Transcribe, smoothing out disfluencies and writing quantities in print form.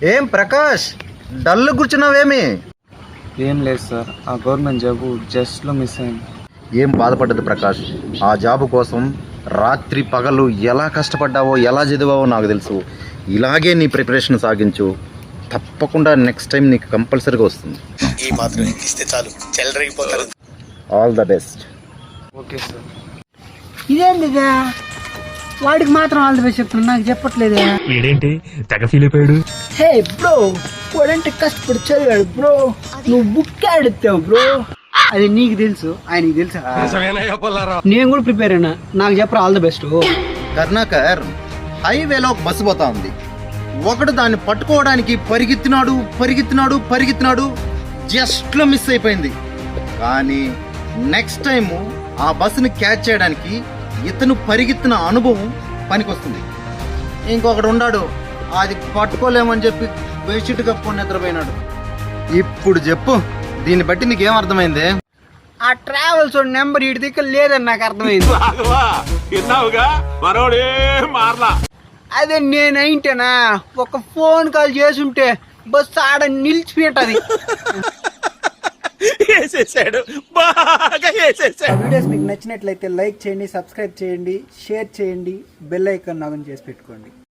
ఏం ప్రకాష్, డల్ కూర్చున్నావేమి? ఏం లేదు సార్, ఆ గవర్నమెంట్ జాబు జస్ట్లో మిస్ అయింది. ఏం బాధపడ్డది ప్రకాష్, ఆ జాబు కోసం రాత్రి పగలు ఎలా కష్టపడ్డావో ఎలా చదివావో నాకు తెలుసు. ఇలాగే నీ ప్రిపరేషన్ సాగించు, తప్పకుండా నెక్స్ట్ టైం నీకు కంపల్సరీగా వస్తుంది. ఈ మాత్రం ఇస్తే చాలు, చెల్లరగిపోతారు. All the best. Okay sir. ఇదేంది ఇదే? వాడికి మాత్రం ఆల్ ది బెస్ట్ చెప్తున్నా, నాకు చెప్పట్లేదే. వీడేంటి తెగ ఫీల్ అయిపోయాడు? హే బ్రో, వాడంటే కష్టపడి చదివాడు బ్రో, నువ్వు బుక్ ఆడుతావు బ్రో. అది నీకు తెలుసు, ఆయనకి తెలుసా? నేను కూడా ప్రిపేర్ అయినా, నాకు చెప్పరా ఆల్ ది బెస్ట్. కర్ణాకర్, హైవేలో ఒక బస్సు పోతా ఉంది. ఒకడు దాన్ని పట్టుకోవడానికి పరిగెత్తినాడు, జస్ట్లో మిస్ అయిపోయింది. కానీ నెక్స్ట్ టైం ఆ బస్సుని క్యాచ్ చేయడానికి ఇతను పరిగెత్తిన అనుభవం పనికొస్తుంది. ఇంకొకడు ఉన్నాడు, అది పట్టుకోలేమని చెప్పి బెడ్షీట్ కప్పుకొని నిద్రపోయినాడు. ఇప్పుడు చెప్పు, దీన్ని బట్టి నీకేం అర్థమైంది? ఆ ట్రావెల్స్ నెంబర్ ఇటు దగ్గర లేదని నాకు అర్థమైంది. అదే నేనైంటేనా ఒక ఫోన్ కాల్ చేసుంటే బస్సు ఆడ నిలిచిపోయేటది. వీడియోస్ మీకు నచ్చినట్లయితే లైక్ చేయండి, సబ్స్క్రైబ్ చేయండి, షేర్ చేయండి, బెల్ ఐకాన్ ఆన్ చేసి పెట్టుకోండి.